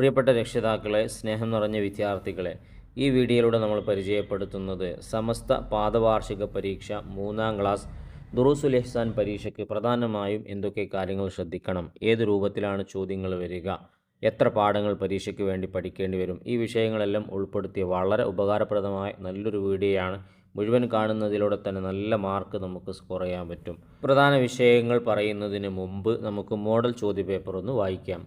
പ്രിയപ്പെട്ട രക്ഷിതാക്കളെ, സ്നേഹം നിറഞ്ഞ വിദ്യാർത്ഥികളെ, ഈ വീഡിയോയിലൂടെ നമ്മൾ പരിചയപ്പെടുത്തുന്നത് സമസ്ത പാദവാർഷിക പരീക്ഷ 3ാം ക്ലാസ് ദുറൂസുൽ ഇഹ്സാൻ പരീക്ഷയ്ക്ക് പ്രധാനമായും എന്തൊക്കെ കാര്യങ്ങൾ ശ്രദ്ധിക്കണം, ഏത് രൂപത്തിലാണ് ചോദ്യങ്ങൾ വരിക, എത്ര പാഠങ്ങൾ പരീക്ഷയ്ക്ക് വേണ്ടി പഠിക്കേണ്ടി വരും, ഈ വിഷയങ്ങളെല്ലാം ഉൾപ്പെടുത്തിയ വളരെ ഉപകാരപ്രദമായ നല്ലൊരു വീഡിയോയാണ്. മുഴുവൻ കാണുന്നതിലൂടെ തന്നെ നല്ല മാർക്ക് നമുക്ക് സ്കോർ ചെയ്യാൻ പറ്റും. പ്രധാന വിഷയങ്ങൾ പറയുന്നതിന് മുമ്പ് നമുക്ക് മോഡൽ ചോദ്യപേപ്പർ ഒന്ന് വായിക്കാം.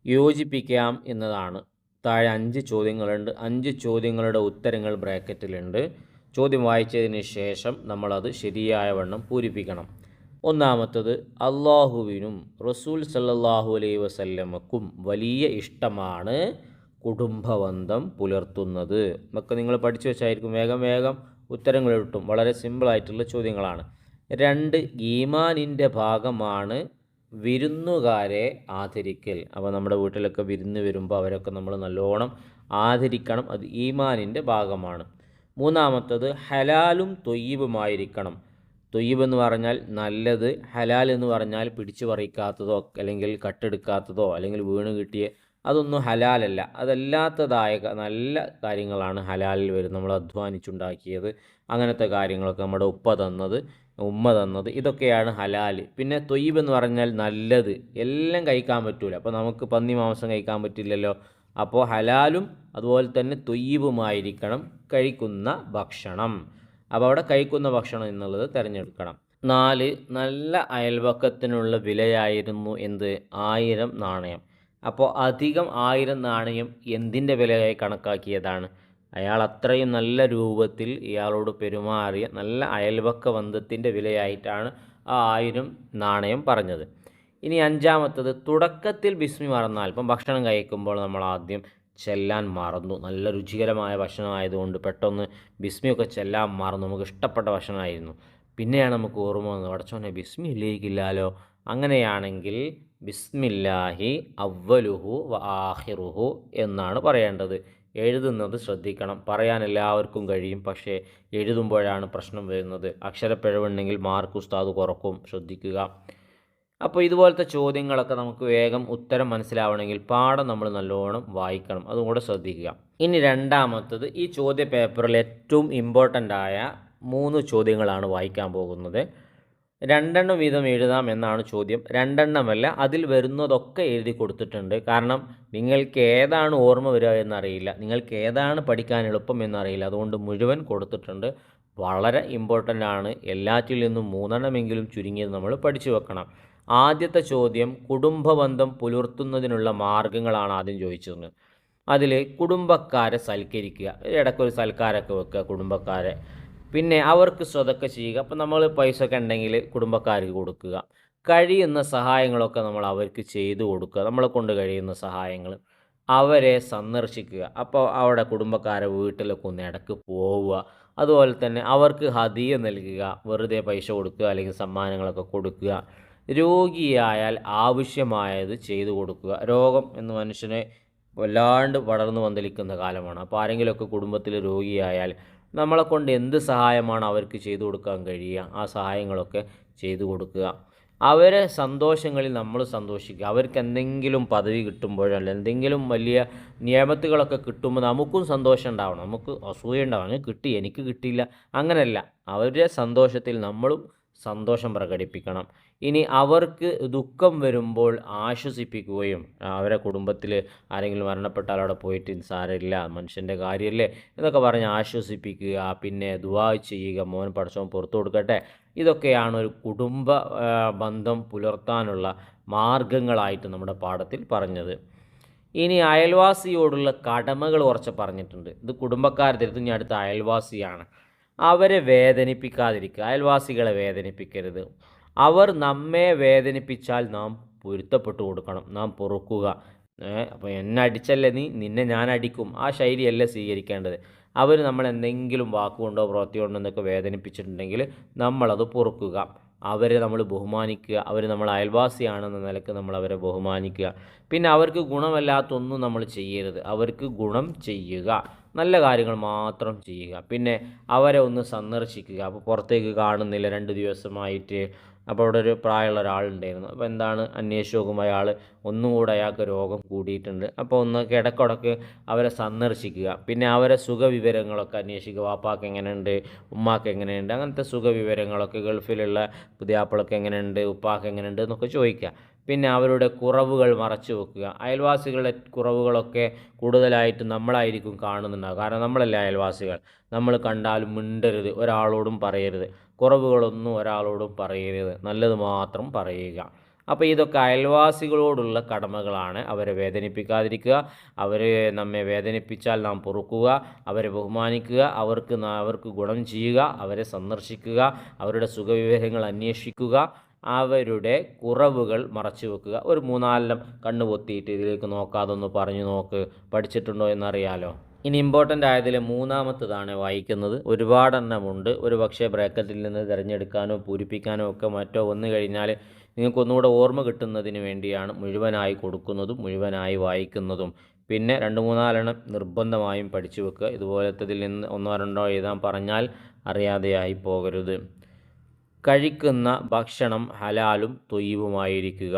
യോജിപ്പിക്കാം എന്നതാണ്. താഴെ 5 ചോദ്യങ്ങളുണ്ട്. 5 ചോദ്യങ്ങളുടെ ഉത്തരങ്ങൾ ബ്രാക്കറ്റിലുണ്ട്. ചോദ്യം വായിച്ചതിന് ശേഷം നമ്മളത് ശരിയായ വണ്ണം പൂരിപ്പിക്കണം. ഒന്നാമത്തത്, അള്ളാഹുവിനും റസൂൽ സല്ലല്ലാഹു അലൈഹി വസല്ലമക്കും വലിയ ഇഷ്ടമാണ് കുടുംബബന്ധം പുലർത്തുന്നത്. ഒക്കെ നിങ്ങൾ പഠിച്ചു വെച്ചായിരിക്കും. വേഗം ഉത്തരങ്ങൾ കിട്ടും. വളരെ സിമ്പിളായിട്ടുള്ള ചോദ്യങ്ങളാണ്. 2, ഈമാനിൻ്റെ ഭാഗമാണ് വിരുന്നുകാരെ ആദരിക്കൽ. അപ്പോൾ നമ്മുടെ വീട്ടിലൊക്കെ വിരുന്ന് വരുമ്പോൾ അവരൊക്കെ നമ്മൾ നല്ലോണം ആദരിക്കണം. അത് ഈമാനിൻ്റെ ഭാഗമാണ്. 3ാമത്തത്, ഹലാലും തൊയ്യിബുമായിരിക്കണം. തൊയ്യിബ് എന്ന് പറഞ്ഞാൽ നല്ലത്, ഹലാൽ എന്ന് പറഞ്ഞാൽ പിടിച്ചു പറിക്കാത്തതോ അല്ലെങ്കിൽ കട്ടെടുക്കാത്തതോ അല്ലെങ്കിൽ വീണ് കിട്ടിയ അതൊന്നും ഹലാലല്ല. അതല്ലാത്തതായ നല്ല കാര്യങ്ങളാണ് ഹലാലിൽ വരും. നമ്മൾ അധ്വാനിച്ചുണ്ടാക്കിയത് അങ്ങനത്തെ കാര്യങ്ങളൊക്കെ നമ്മുടെ ഉമ്മ തന്നത് ഇതൊക്കെയാണ് ഹലാൽ. പിന്നെ തൊയ്യിബ് എന്ന് പറഞ്ഞാൽ നല്ലത്, എല്ലാം കഴിക്കാൻ പറ്റൂല. അപ്പോൾ നമുക്ക് പന്നി മാംസം കഴിക്കാൻ പറ്റില്ലല്ലോ. അപ്പോൾ ഹലാലും അതുപോലെ തന്നെ തൊയ്യിബുമായിരിക്കണം കഴിക്കുന്ന ഭക്ഷണം. അപ്പോൾ അവിടെ കഴിക്കുന്ന ഭക്ഷണം എന്നുള്ളത് തിരഞ്ഞെടുക്കണം. 4, നല്ല അയൽവക്കത്തിനുള്ള വിലയായിരുന്നു എന്ത്? 1000 നാണയം. അപ്പോൾ അധികം 1000 നാണയം എന്തിൻ്റെ വിലയായി കണക്കാക്കിയതാണ്? അയാൾ അത്രയും നല്ല രൂപത്തിൽ ഇയാളോട് പെരുമാറിയ നല്ല അയൽവക്ക ബന്ധത്തിൻ്റെ വിലയായിട്ടാണ് ആ 1000 നാണയം പറഞ്ഞത്. ഇനി 5ാമത്തത്, തുടക്കത്തിൽ ബിസ്മി മറന്നാൽ. ഇപ്പം ഭക്ഷണം കഴിക്കുമ്പോൾ നമ്മൾ ആദ്യം ചെല്ലാൻ മറന്നു, നല്ല രുചികരമായ ഭക്ഷണമായതുകൊണ്ട് പെട്ടെന്ന് ബിസ്മിയൊക്കെ ചെല്ലാൻ മറന്നു, നമുക്ക് ഇഷ്ടപ്പെട്ട ഭക്ഷണമായിരുന്നു. പിന്നെയാണ് നമുക്ക് ഓർമ്മ വന്നത്, പടച്ചോനെ ബിസ്മി ഇല്ലേക്കില്ലാലോ. അങ്ങനെയാണെങ്കിൽ ബിസ്മില്ലാഹി അവ്വലുഹു വ ആഖിറുഹു എന്നാണ് പറയേണ്ടത്. എഴുതുന്നത് ശ്രദ്ധിക്കണം. പറയാൻ എല്ലാവർക്കും കഴിയും, പക്ഷേ എഴുതുമ്പോഴാണ് പ്രശ്നം വരുന്നത്. അക്ഷരപ്പിഴവുണ്ടെങ്കിൽ മാർക്ക് ഉസ്താദ് കുറക്കും, ശ്രദ്ധിക്കുക. അപ്പോൾ ഇതുപോലത്തെ ചോദ്യങ്ങളൊക്കെ നമുക്ക് വേഗം ഉത്തരം മനസ്സിലാവണമെങ്കിൽ പാഠം നമ്മൾ നല്ലോണം വായിക്കണം, അതും കൂടെ ശ്രദ്ധിക്കുക. ഇനി 2ാമത്തത്, ഈ ചോദ്യ പേപ്പറിൽ ഏറ്റവും ഇമ്പോർട്ടൻ്റ് ആയ 3 ചോദ്യങ്ങളാണ് വായിക്കാൻ പോകുന്നത്. 2 വീതം എഴുതാം എന്നാണ് ചോദ്യം. 2 അതിൽ വരുന്നതൊക്കെ എഴുതി കൊടുത്തിട്ടുണ്ട്. കാരണം നിങ്ങൾക്ക് ഏതാണ് ഓർമ്മ വരിക എന്നറിയില്ല, നിങ്ങൾക്ക് ഏതാണ് പഠിക്കാൻ എളുപ്പം എന്നറിയില്ല. അതുകൊണ്ട് മുഴുവൻ കൊടുത്തിട്ടുണ്ട്. വളരെ ഇമ്പോർട്ടൻ്റ് ആണ്. എല്ലാറ്റിൽ നിന്നും 3 ചുരുങ്ങിയത് നമ്മൾ പഠിച്ചു വെക്കണം. ആദ്യത്തെ ചോദ്യം, കുടുംബബന്ധം പുലർത്തുന്നതിനുള്ള മാർഗ്ഗങ്ങളാണ് ആദ്യം ചോദിച്ചത്. അതിൽ കുടുംബക്കാരെ സൽക്കരിക്കുക, ഇടയ്ക്കൊരു സൽക്കാരമൊക്കെ വെക്കുക കുടുംബക്കാരെ. പിന്നെ അവർക്ക് സ്വതക്ക ചെയ്യുക. അപ്പം നമ്മൾ പൈസ ഒക്കെ ഉണ്ടെങ്കിൽ കുടുംബക്കാർക്ക് കൊടുക്കുക. കഴിയുന്ന സഹായങ്ങളൊക്കെ നമ്മൾ അവർക്ക് ചെയ്തു കൊടുക്കുക. നമ്മളെ കൊണ്ട് കഴിയുന്ന സഹായങ്ങൾ. അവരെ സന്ദർശിക്കുക. അപ്പോൾ അവിടെ കുടുംബക്കാരെ വീട്ടിലൊക്കെ ഒന്ന് ഇടയ്ക്ക് പോവുക. അതുപോലെ തന്നെ അവർക്ക് ഹദിയ നൽകുക, വെറുതെ പൈസ കൊടുക്കുക അല്ലെങ്കിൽ സമ്മാനങ്ങളൊക്കെ കൊടുക്കുക. രോഗിയായാൽ ആവശ്യമായത് ചെയ്തു കൊടുക്കുക. രോഗം എന്ന് മനുഷ്യനെ വല്ലാണ്ട് പടർന്നു വന്നിരിക്കുന്ന കാലമാണ്. അപ്പോൾ ആരെങ്കിലുമൊക്കെ കുടുംബത്തിൽ രോഗിയായാൽ നമ്മളെക്കൊണ്ട് എന്ത് സഹായമാണ് അവർക്ക് ചെയ്തു കൊടുക്കാൻ കഴിയുക, ആ സഹായങ്ങളൊക്കെ ചെയ്തു കൊടുക്കുക. അവരെ സന്തോഷങ്ങളിൽ നമ്മൾ സന്തോഷിക്കുക. അവർക്ക് എന്തെങ്കിലും പദവി കിട്ടുമ്പോഴല്ല എന്തെങ്കിലും വലിയ നിയമത്തുകളൊക്കെ കിട്ടുമ്പോൾ നമുക്കും സന്തോഷം ഉണ്ടാവണം, നമുക്ക് അസൂയ ഉണ്ടാവണം, കിട്ടി എനിക്ക് കിട്ടിയില്ല, അങ്ങനെയല്ല. അവരുടെ സന്തോഷത്തിൽ നമ്മളും സന്തോഷം പ്രകടിപ്പിക്കണം. ഇനി അവർക്ക് ദുഃഖം വരുമ്പോൾ ആശ്വസിപ്പിക്കുകയും, അവരെ കുടുംബത്തിൽ ആരെങ്കിലും മരണപ്പെട്ടാൽ അവിടെ പോയിട്ട് സാരമില്ല, മനുഷ്യൻ്റെ കാര്യമല്ലേ എന്നൊക്കെ പറഞ്ഞ് ആശ്വസിപ്പിക്കുക. പിന്നെ ദുആ ചെയ്യുക, മോൻ പടച്ചോൻ പുറത്തു കൊടുക്കട്ടെ. ഇതൊക്കെയാണ് ഒരു കുടുംബ ബന്ധം പുലർത്താനുള്ള മാർഗങ്ങളായിട്ട് നമ്മുടെ പാഠത്തിൽ പറഞ്ഞത്. ഇനി അയൽവാസിയോടുള്ള കടമകൾ കുറച്ച് പറഞ്ഞിട്ടുണ്ട്. ഇത് കുടുംബക്കാരെ തിരുത്തും, ഇനി അടുത്ത അയൽവാസിയാണ്. അവരെ വേദനിപ്പിക്കാതിരിക്കുക, അയൽവാസികളെ വേദനിപ്പിക്കരുത്. അവർ നമ്മെ വേദനിപ്പിച്ചാൽ നാം പൊരുത്തപ്പെട്ടു കൊടുക്കണം, നാം പൊറുക്കുക. അപ്പോൾ എന്നെ അടിച്ചല്ലേ നീ, നിന്നെ ഞാൻ അടിക്കും, ആ ശൈലിയല്ല സ്വീകരിക്കേണ്ടത്. അവർ നമ്മളെന്തെങ്കിലും വാക്കുകൊണ്ടോ പ്രവൃത്തി കൊണ്ടോ എന്നൊക്കെ വേദനിപ്പിച്ചിട്ടുണ്ടെങ്കിൽ നമ്മളത് പൊറുക്കുക. അവരെ നമ്മൾ ബഹുമാനിക്കുക. അവർ നമ്മൾ അയൽവാസിയാണെന്ന നിലക്ക് നമ്മൾ അവരെ ബഹുമാനിക്കുക. പിന്നെ അവർക്ക് ഗുണമല്ലാത്തൊന്നും നമ്മൾ ചെയ്യരുത്, അവർക്ക് ഗുണം ചെയ്യുക, നല്ല കാര്യങ്ങൾ മാത്രം ചെയ്യുക. പിന്നെ അവരെ ഒന്ന് സന്ദർശിക്കുക. അപ്പോൾ പുറത്തേക്ക് കാണുന്നില്ല 2 ദിവസമായിട്ട്, അപ്പോൾ അവിടെ ഒരു പ്രായമുള്ള ഒരാളുണ്ടായിരുന്നു. അപ്പോൾ എന്താണ് അന്വേഷിച്ച് നോക്കുമ്പോൾ അയാൾ ഒന്നും കൂടെ അയാൾക്ക് രോഗം കൂടിയിട്ടുണ്ട്. അപ്പോൾ ഒന്ന് ഇടയ്ക്കിടയ്ക്ക് അവരെ സന്ദർശിക്കുക, പിന്നെ അവരെ സുഖവിവരങ്ങളൊക്കെ അന്വേഷിക്കുക. വാപ്പാക്ക് എങ്ങനെയുണ്ട്, ഉമ്മാക്ക് എങ്ങനെയുണ്ട്, അങ്ങനത്തെ സുഖവിവരങ്ങളൊക്കെ, ഗൾഫിലുള്ള പുതിയാപ്പിളക്ക് എങ്ങനെയുണ്ട്, ഉപ്പാക്ക് എങ്ങനെയുണ്ട് എന്നൊക്കെ ചോദിക്കുക. പിന്നെ അവരുടെ കുറവുകൾ മറച്ചു വെക്കുക. അയൽവാസികളുടെ കുറവുകളൊക്കെ കൂടുതലായിട്ട് നമ്മളായിരിക്കും കാണുന്നുണ്ടാകുക. കാരണം നമ്മളല്ലേ അയൽവാസികൾ. നമ്മൾ കണ്ടാലും മിണ്ടരുത്, ഒരാളോടും പറയരുത്, കുറവുകളൊന്നും ഒരാളോടും പറയരുത്, നല്ലത് മാത്രം പറയുക. അപ്പോൾ ഇതൊക്കെ അയൽവാസികളോടുള്ള കടമകളാണ്. അവരെ വേദനിപ്പിക്കാതിരിക്കുക, അവർ നമ്മെ വേദനിപ്പിച്ചാൽ നാം പൊറുക്കുക, അവരെ ബഹുമാനിക്കുക, അവർക്ക് ഗുണം ചെയ്യുക, അവരെ സന്ദർശിക്കുക, അവരുടെ സുഖവിവരങ്ങൾ അന്വേഷിക്കുക, അവരുടെ കുറവുകൾ മറച്ചു വെക്കുക. ഒരു 3-4 കണ്ണ് പൊത്തിയിട്ട് ഇതിലേക്ക് നോക്കാതൊന്ന് പറഞ്ഞു നോക്ക്, പഠിച്ചിട്ടുണ്ടോ എന്നറിയാലോ. ഇനി ഇമ്പോർട്ടൻ്റ് ആയതിൽ മൂന്നാമത്തതാണ് വായിക്കുന്നത്. ഒരുപാടെണ്ണമുണ്ട്. ഒരു പക്ഷേ ബ്രാക്കറ്റിൽ നിന്ന് തിരഞ്ഞെടുക്കാനോ പൂരിപ്പിക്കാനോ ഒക്കെ മറ്റോ വന്നു കഴിഞ്ഞാൽ നിങ്ങൾക്കൊന്നുകൂടെ ഓർമ്മ കിട്ടുന്നതിന് വേണ്ടിയാണ് മുഴുവനായി കൊടുക്കുന്നതും മുഴുവനായി വായിക്കുന്നതും. പിന്നെ 2-3 നിർബന്ധമായും പഠിച്ചു വെക്കുക. ഇതുപോലത്തതിൽ നിന്ന് 1-2 എഴുതാൻ പറഞ്ഞാൽ അറിയാതെയായി പോകരുത്. കഴിക്കുന്ന ഭക്ഷണം ഹലാലും തൊയ്യിബുമായിരിക്കുക.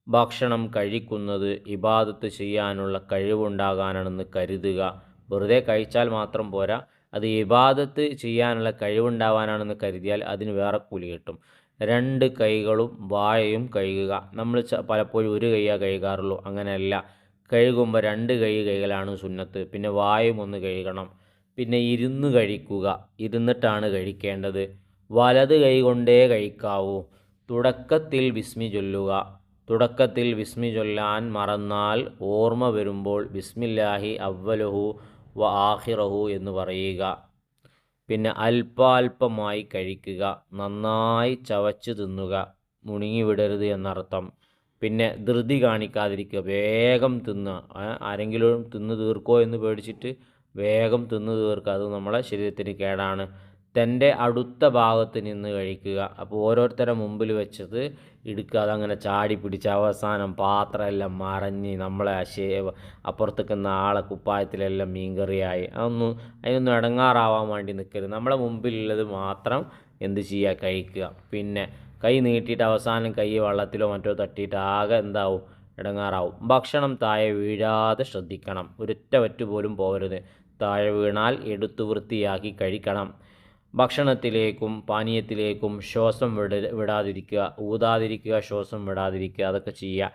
ഭക്ഷണം കഴിക്കുന്നത് ഇബാദത്ത് ചെയ്യാനുള്ള കഴിവുണ്ടാകാനാണെന്ന് കരുതുക. വെറുതെ കഴിച്ചാൽ മാത്രം പോരാ, അത് ഇബാദത്ത് ചെയ്യാനുള്ള കഴിവുണ്ടാവാനാണെന്ന് കരുതിയാൽ അതിന് വേറെ കൂലി കിട്ടും. 2 കൈകളും വായയും കഴുകുക. നമ്മൾ പലപ്പോഴും ഒരു കൈയാണ് കഴുകാറുള്ളൂ. അങ്ങനെയല്ല, കഴുകുമ്പോൾ 2 കൈ കഴുകലാണ് സുന്നത്ത്. പിന്നെ വായും ഒന്ന് കഴുകണം. പിന്നെ ഇരുന്ന് കഴിക്കുക, ഇരുന്നിട്ടാണ് കഴിക്കേണ്ടത്. വലത് കൈ കൊണ്ടേ കഴിക്കാവൂ. തുടക്കത്തിൽ ബിസ്മി ചൊല്ലുക. തുടക്കത്തിൽ ബിസ്മി ചൊല്ലാൻ മറന്നാൽ ഓർമ്മ വരുമ്പോൾ ബിസ്മില്ലാഹി അവ്വലുഹു വ ആഖിറഹു എന്ന് പറയുക. പിന്നെ അല്പാൽപമായി കഴിക്കുക, നന്നായി ചവച്ച് തിന്നുക, മുണുങ്ങി വിടരുത് എന്നർത്ഥം. പിന്നെ ധൃതി കാണിക്കാതിരിക്കുക, വേഗം തിന്നുക. ആരെങ്കിലും തിന്ന് തീർക്കോ എന്ന് പേടിച്ചിട്ട് വേഗം തിന്ന് തീർക്കുക, അത് നമ്മളെ ശരീരത്തിന് കേടാണ്. തൻ്റെ അടുത്ത ഭാഗത്ത് നിന്ന് കഴിക്കുക. അപ്പോൾ ഓരോരുത്തരുടെ മുമ്പിൽ വെച്ചത് എടുക്കുക, അതങ്ങനെ ചാടി പിടിച്ച് അവസാനം പാത്രമെല്ലാം മറഞ്ഞ് നമ്മളെ അപ്പുറത്തേക്കുന്ന ആളെ കുപ്പായത്തിലെല്ലാം മീൻകറിയായി. അതിനൊന്നും ഇടങ്ങാറാവാൻ വേണ്ടി നിൽക്കരുത്. നമ്മളെ മുമ്പിലുള്ളത് മാത്രം എന്ത് ചെയ്യുക, കഴിക്കുക. പിന്നെ കൈ നീട്ടിയിട്ട് അവസാനം കൈ വെള്ളത്തിലോ മറ്റോ തട്ടിയിട്ട് ആകെ എന്താവും, ഇടങ്ങാറാവും. ഭക്ഷണം താഴെ വീഴാതെ ശ്രദ്ധിക്കണം. ഒരൊറ്റ വറ്റ് പോലും പോകരുത്. താഴെ വീണാൽ എടുത്തു വൃത്തിയാക്കി കഴിക്കണം. ഭക്ഷണത്തിലേക്കും പാനീയത്തിലേക്കും ശ്വാസം വിടാതിരിക്കുക, ഊതാതിരിക്കുക, ശ്വാസം വിടാതിരിക്കുക, അതൊക്കെ ചെയ്യുക.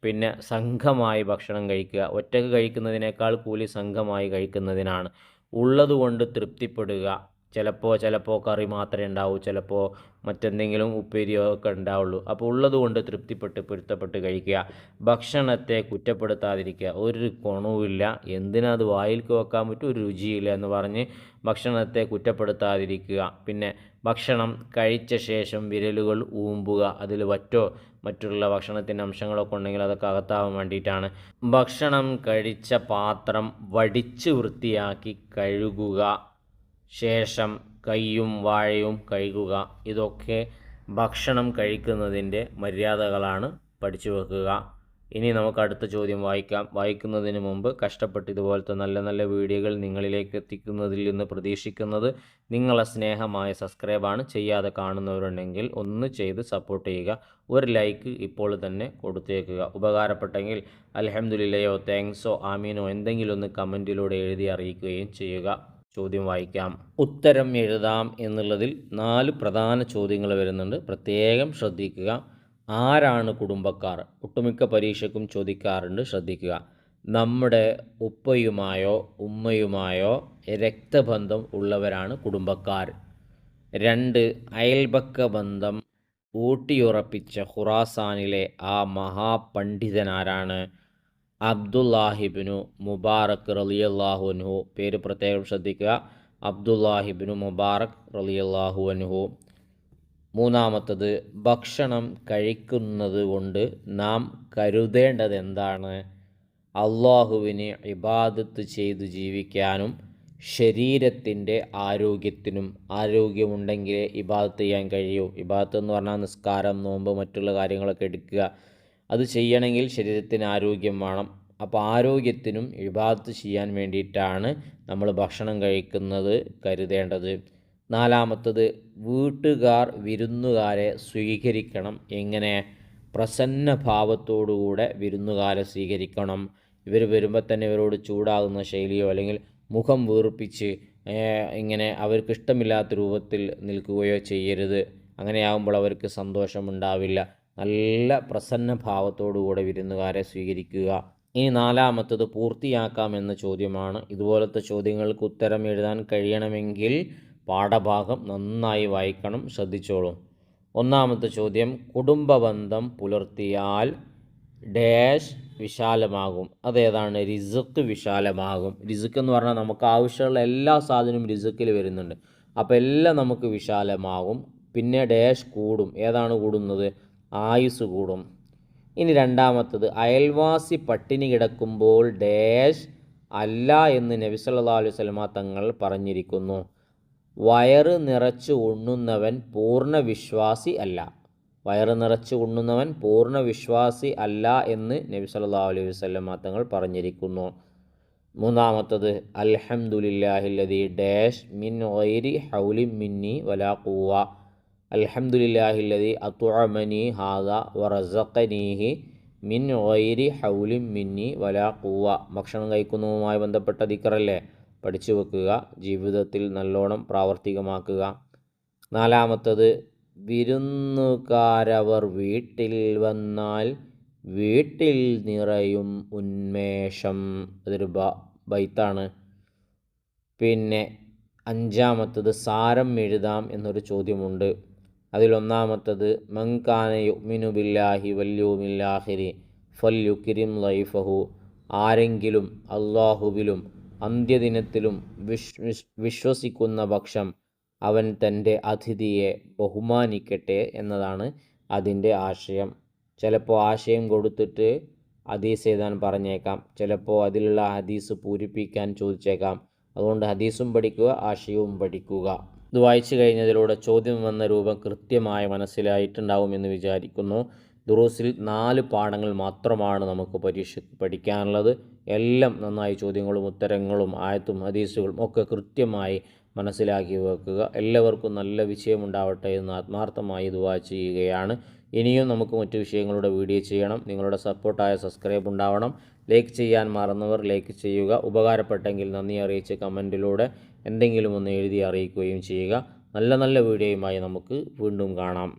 പിന്നെ സംഘമായി ഭക്ഷണം കഴിക്കുക. ഒറ്റക്ക് കഴിക്കുന്നതിനേക്കാൾ കൂലി സംഘമായി കഴിക്കുന്നതിനാണ്. ഉള്ളതുകൊണ്ട് തൃപ്തിപ്പെടുക. ചിലപ്പോൾ കറി മാത്രമേ ഉണ്ടാവൂ, ചിലപ്പോൾ മറ്റെന്തെങ്കിലും ഉപ്പേരിയോ ഒക്കെ ഉണ്ടാവുള്ളൂ. അപ്പോൾ ഉള്ളതുകൊണ്ട് പൊരുത്തപ്പെട്ട് കഴിക്കുക. ഭക്ഷണത്തെ കുറ്റപ്പെടുത്താതിരിക്കുക. ഒരു ഗുണവുമില്ല, എന്തിനാ അത് വായിൽക്ക് വെക്കാൻ പറ്റും, ഒരു രുചിയില്ല എന്ന് പറഞ്ഞ് ഭക്ഷണത്തെ കുറ്റപ്പെടുത്താതിരിക്കുക. പിന്നെ ഭക്ഷണം കഴിച്ച ശേഷം വിരലുകൾ ഊമ്പുക. അതിൽ മറ്റുള്ള ഭക്ഷണത്തിൻ്റെ അംശങ്ങളൊക്കെ ഉണ്ടെങ്കിൽ അതൊക്കെ അകത്താവാൻ വേണ്ടിയിട്ടാണ്. ഭക്ഷണം കഴിച്ച പാത്രം വടിച്ച് വൃത്തിയാക്കി കഴുകുക. ശേഷം കൈയും വാഴയും കഴുകുക. ഇതൊക്കെ ഭക്ഷണം കഴിക്കുന്നതിൻ്റെ മര്യാദകളാണ്, പഠിച്ചു വെക്കുക. ഇനി നമുക്ക് അടുത്ത ചോദ്യം വായിക്കാം. വായിക്കുന്നതിന് മുമ്പ് കഷ്ടപ്പെട്ട് ഇതുപോലത്തെ നല്ല നല്ല വീഡിയോകൾ നിങ്ങളിലേക്ക് എത്തിക്കുന്നതിൽ നിന്ന് പ്രതീക്ഷിക്കുന്നത് നിങ്ങളെ സ്നേഹമായ സബ്സ്ക്രൈബാണ്. ചെയ്യാതെ കാണുന്നവരുണ്ടെങ്കിൽ ഒന്ന് ചെയ്ത് സപ്പോർട്ട് ചെയ്യുക. ഒരു ലൈക്ക് ഇപ്പോൾ തന്നെ കൊടുത്തേക്കുക. ഉപകാരപ്പെട്ടെങ്കിൽ അൽഹംദുലില്ലയോ, താങ്ക്സോ, ആമീനോ എന്തെങ്കിലും ഒന്ന് കമൻറ്റിലൂടെ എഴുതി അറിയിക്കുകയും ചെയ്യുക. ചോദ്യം വായിക്കാം. ഉത്തരം എഴുതാം എന്നുള്ളതിൽ 4 പ്രധാന ചോദ്യങ്ങൾ വരുന്നുണ്ട്. പ്രത്യേകം ശ്രദ്ധിക്കുക. ആരാണ് കുടുംബക്കാർ? ഒട്ടുമിക്ക പരീക്ഷയ്ക്കും ചോദിക്കാറുണ്ട്, ശ്രദ്ധിക്കുക. നമ്മുടെ ഉപ്പയുമായോ ഉമ്മയുമായോ രക്തബന്ധം ഉള്ളവരാണ് കുടുംബക്കാർ. 2, അയൽപക്ക ബന്ധം ഊട്ടിയുറപ്പിച്ച ഖുറാസാനിലെ ആ മഹാപണ്ഡിതനാരാണ്? അബ്ദുല്ലാഹിബ്നു മുബാറക് റളിയല്ലാഹു അൻഹു. പേര് പ്രത്യേകം ശ്രദ്ധിക്കുക, അബ്ദുല്ലാഹിബ്നു മുബാറക് റളിയല്ലാഹു അൻഹു. 3, ഭക്ഷണം കഴിക്കുന്നത് കൊണ്ട് നാം കരുതേണ്ടത് എന്താണ്? അള്ളാഹുവിന് ഇബാദത്ത് ചെയ്ത് ജീവിക്കാനും ശരീരത്തിൻ്റെ ആരോഗ്യത്തിനും. ആരോഗ്യമുണ്ടെങ്കിലേ ഇബാദത്ത് ചെയ്യാൻ കഴിയൂ. ഇബാദത്ത് എന്ന് പറഞ്ഞാൽ നിസ്കാരം, നോമ്പ്, മറ്റുള്ള കാര്യങ്ങളൊക്കെ എടുക്കുക. അത് ചെയ്യണമെങ്കിൽ ശരീരത്തിന് ആരോഗ്യം വേണം. അപ്പോൾ ആരോഗ്യത്തിനും ഇബാദത്ത് ചെയ്യാൻ വേണ്ടിയിട്ടാണ് നമ്മൾ ഭക്ഷണം കഴിക്കുന്നത് കരുതേണ്ടത്. നാലാമത്തത് വീട്ടുകാർ വിരുന്നുകാരെ സ്വീകരിക്കണം. എങ്ങനെ? പ്രസന്ന ഭാവത്തോടുകൂടെ വിരുന്നുകാരെ സ്വീകരിക്കണം. ഇവർ വരുമ്പോൾ തന്നെ ഇവരോട് ചൂടാകുന്ന ശൈലിയോ അല്ലെങ്കിൽ മുഖം വീർപ്പിച്ച് ഇങ്ങനെ അവർക്ക് ഇഷ്ടമില്ലാത്ത രൂപത്തിൽ നിൽക്കുകയോ ചെയ്യരുത്. അങ്ങനെയാകുമ്പോൾ അവർക്ക് സന്തോഷമുണ്ടാവില്ല. നല്ല പ്രസന്ന ഭാവത്തോടുകൂടെ വിരുന്നുകാരെ സ്വീകരിക്കുക. ഇനി നാലാമത്തത് പൂർത്തിയാക്കാം എന്ന ചോദ്യമാണ്. ഇതുപോലത്തെ ചോദ്യങ്ങൾക്ക് ഉത്തരം എഴുതാൻ കഴിയണമെങ്കിൽ പാഠഭാഗം നന്നായി വായിക്കണം. ശ്രദ്ധിച്ചോളൂ. ഒന്നാമത്തെ ചോദ്യം, കുടുംബബന്ധം പുലർത്തിയാൽ ഡാഷ് വിശാലമാകും. അതേതാണ്? റിസ്ക് വിശാലമാകും. റിസ്ക് എന്ന് പറഞ്ഞാൽ നമുക്ക് ആവശ്യമുള്ള എല്ലാ സാധനവും റിസ്ക്കിൽ വരുന്നുണ്ട്. അപ്പോൾ എല്ലാം നമുക്ക് വിശാലമാകും. പിന്നെ ഡാഷ് കൂടും. ഏതാണ് കൂടുന്നത്? ആയുസ് കൂടും. ഇനി രണ്ടാമത്തത്, അയൽവാസി പട്ടിണി കിടക്കുമ്പോൾ ഡാഷ് അല്ല എന്ന് നബി സല്ലല്ലാഹു അലൈഹി വസല്ലമ തങ്ങൾ പറഞ്ഞിരിക്കുന്നു. വയറ് നിറച്ച് ഉണ്ണുന്നവൻ പൂർണ്ണ വിശ്വാസി അല്ല. വയറ് നിറച്ച് ഉണ്ണുന്നവൻ പൂർണ്ണ വിശ്വാസി അല്ല എന്ന് നബി സല്ലല്ലാഹു അലൈഹി വസല്ലമ തങ്ങൾ പറഞ്ഞിരിക്കുന്നു. മൂന്നാമത്തത്, അൽഹംദുലില്ലാഹില്ലദീ ഡാഷ് മിൻ ഗൈരി ഹൗലി മിന്നി വലാ ഖുവ. അൽഹംദുലില്ലാഹില്ലദീ അത്അമനി ഹാദാ വറസഖനീഹി മിൻ ഗൈരി ഹൗലി മിന്നി വലാ ഖുവ. ഭക്ഷണം കഴിക്കുന്നതുമായി ബന്ധപ്പെട്ട ദിക്റല്ലേ, പഠിച്ചു വെക്കുക, ജീവിതത്തിൽ നല്ലോണം പ്രാവർത്തികമാക്കുക. നാലാമത്തത്, വിരുന്നുകാരവർ വീട്ടിൽ വന്നാൽ വീട്ടിൽ നിറയും ഉന്മേഷം. അതൊരു ബൈത്താണ്. പിന്നെ അഞ്ചാമത്തത്, സാരം എഴുതാം എന്നൊരു ചോദ്യമുണ്ട്. അതിലൊന്നാമത്തത്, മൻ കാന യുഅ്മിനു ബില്ലാഹി വൽ യൗമിൽ ആഖിരി ഫൽയുക്രിം ലൈഫഹു. ആരെങ്കിലും അല്ലാഹുവിലും അന്ത്യദിനത്തിലും വിശ്വസിക്കുന്ന പക്ഷം അവൻ തൻ്റെ അതിഥിയെ ബഹുമാനിക്കട്ടെ എന്നതാണ് അതിൻ്റെ ആശയം. ചിലപ്പോൾ ആശയം കൊടുത്തിട്ട് ഹദീസ് എഴുതാൻ പറഞ്ഞേക്കാം, ചിലപ്പോൾ അതിലുള്ള ഹദീസ് പൂരിപ്പിക്കാൻ ചോദിച്ചേക്കാം. അതുകൊണ്ട് ഹദീസും പഠിക്കുക, ആശയവും പഠിക്കുക. ഇത് വായിച്ചു കഴിഞ്ഞതിലൂടെ ചോദ്യം വന്ന രൂപം കൃത്യമായി മനസ്സിലായിട്ടുണ്ടാവുമെന്ന് വിചാരിക്കുന്നു. ദുറൂസിൽ 4 പാഠങ്ങൾ മാത്രമാണ് നമുക്ക് പരീക്ഷയ്ക്ക് പഠിക്കാനുള്ളത്. എല്ലാം നന്നായി ചോദ്യങ്ങളും ഉത്തരങ്ങളും ആയത്തും ഹദീസുകളും ഒക്കെ കൃത്യമായി മനസ്സിലാക്കി വെക്കുക. എല്ലാവർക്കും നല്ല വിജയമുണ്ടാവട്ടെ എന്ന് ആത്മാർത്ഥമായി ദുആ ചെയ്യുകയാണ്. ഇനിയും നമുക്ക് മറ്റു വിഷയങ്ങളുടെ വീഡിയോ ചെയ്യണം. നിങ്ങളുടെ സപ്പോർട്ടായ സബ്സ്ക്രൈബ് ഉണ്ടാവണം. ലൈക്ക് ചെയ്യാൻ മറന്നവർ ലൈക്ക് ചെയ്യുക. ഉപകാരപ്പെട്ടെങ്കിൽ നന്ദി അറിയിച്ച് കമൻറ്റിലൂടെ എന്തെങ്കിലും ഒന്ന് എഴുതി അറിയിക്കുകയും ചെയ്യുക. നല്ല നല്ല വീഡിയോയുമായി നമുക്ക് വീണ്ടും കാണാം.